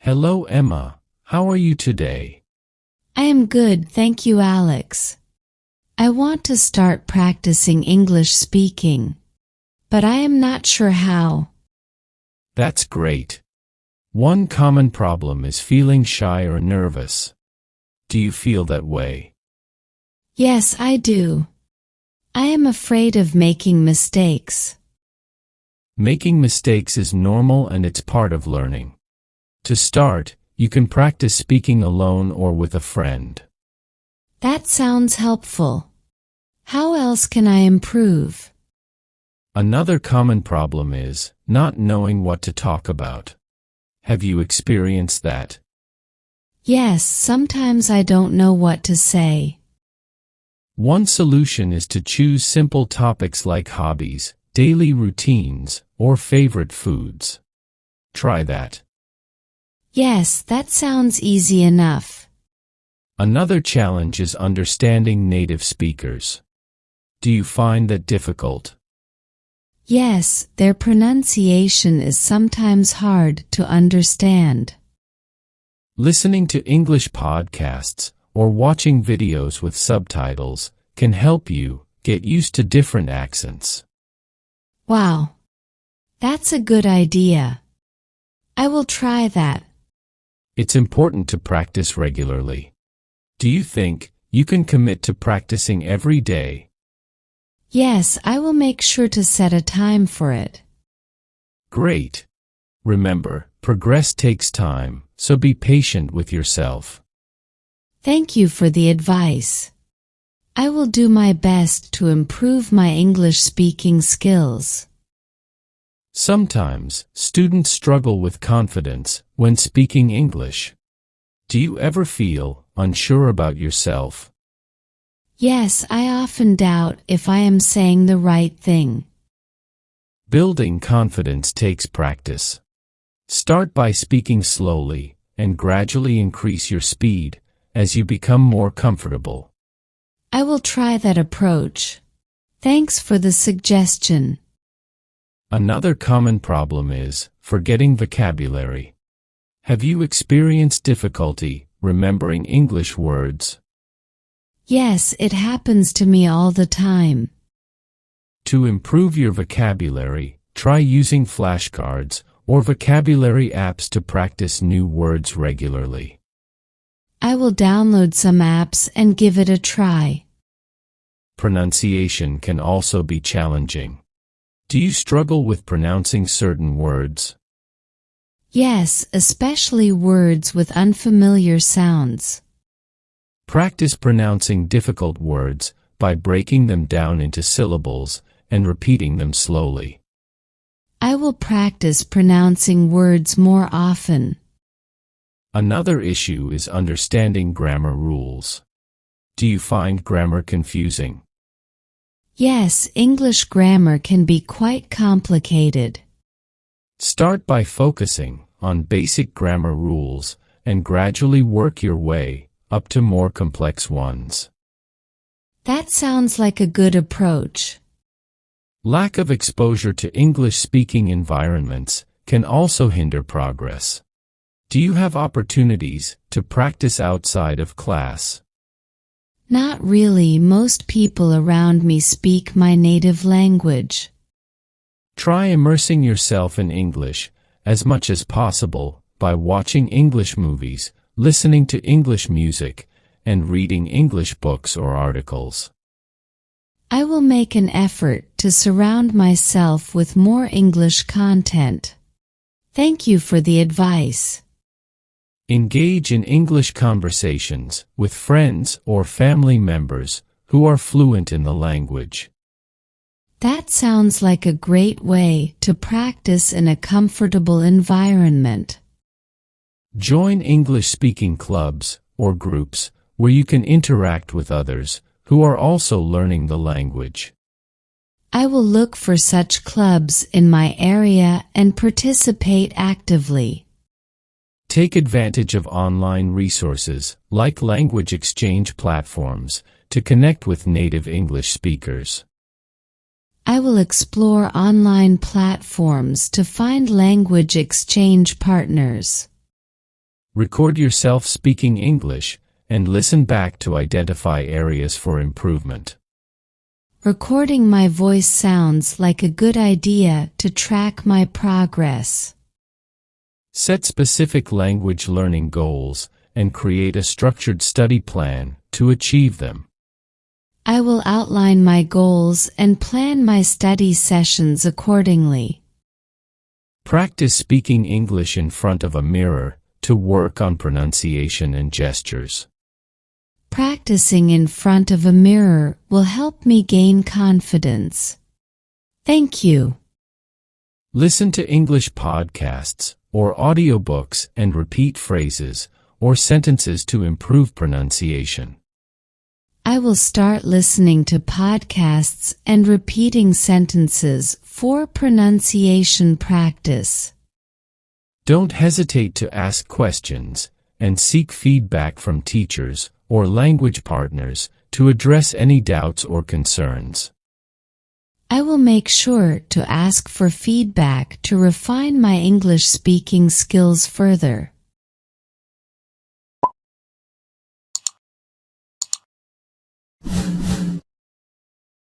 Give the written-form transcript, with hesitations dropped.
Hello, Emma. How are you today? I am good, thank you, Alex. I want to start practicing English speaking, but I am not sure how. That's great. One common problem is feeling shy or nervous. Do you feel that way? Yes, I do. I am afraid of making mistakes. Making mistakes is normal and it's part of learning. To start, you can practice speaking alone or with a friend. That sounds helpful. How else can I improve? Another common problem is not knowing what to talk about. Have you experienced that? Yes, sometimes I don't know what to say. One solution is to choose simple topics like hobbies, daily routines, or favorite foods. Try that. Yes, that sounds easy enough. Another challenge is understanding native speakers. Do you find that difficult? Yes, their pronunciation is sometimes hard to understand. Listening to English podcasts or watching videos with subtitles can help you get used to different accents. Wow, that's a good idea. I will try that. It's important to practice regularly. Do you think you can commit to practicing every day? Yes, I will make sure to set a time for it. Great. Remember, progress takes time, so be patient with yourself. Thank you for the advice. I will do my best to improve my English speaking skills. Sometimes, students struggle with confidence when speaking English. Do you ever feel unsure about yourself? Yes, I often doubt if I am saying the right thing. Building confidence takes practice. Start by speaking slowly and gradually increase your speed as you become more comfortable. I will try that approach. Thanks for the suggestion. Another common problem is forgetting vocabulary. Have you experienced difficulty remembering English words? Yes, it happens to me all the time. To improve your vocabulary, try using flashcards or vocabulary apps to practice new words regularly. I will download some apps and give it a try. Pronunciation can also be challenging. Do you struggle with pronouncing certain words? Yes, especially words with unfamiliar sounds. Practice pronouncing difficult words by breaking them down into syllables and repeating them slowly. I will practice pronouncing words more often. Another issue is understanding grammar rules. Do you find grammar confusing? Yes, English grammar can be quite complicated. Start by focusing on basic grammar rules and gradually work your way up to more complex ones. That sounds like a good approach. Lack of exposure to English-speaking environments can also hinder progress. Do you have opportunities to practice outside of class? Not really. Most people around me speak my native language. Try immersing yourself in English as much as possible by watching English movies, listening to English music, and reading English books or articles. I will make an effort to surround myself with more English content. Thank you for the advice. Engage in English conversations with friends or family members who are fluent in the language. That sounds like a great way to practice in a comfortable environment. Join English-speaking clubs or groups where you can interact with others who are also learning the language. I will look for such clubs in my area and participate actively. Take advantage of online resources like language exchange platforms to connect with native English speakers. I will explore online platforms to find language exchange partners. Record yourself speaking English and listen back to identify areas for improvement. Recording my voice sounds like a good idea to track my progress. Set specific language learning goals and create a structured study plan to achieve them. I will outline my goals and plan my study sessions accordingly. Practice speaking English in front of a mirror to work on pronunciation and gestures. Practicing in front of a mirror will help me gain confidence. Thank you. Listen to English podcasts or audiobooks and repeat phrases or sentences to improve pronunciation. I will start listening to podcasts and repeating sentences for pronunciation practice. Don't hesitate to ask questions and seek feedback from teachers or language partners to address any doubts or concerns. I will make sure to ask for feedback to refine my English speaking skills further.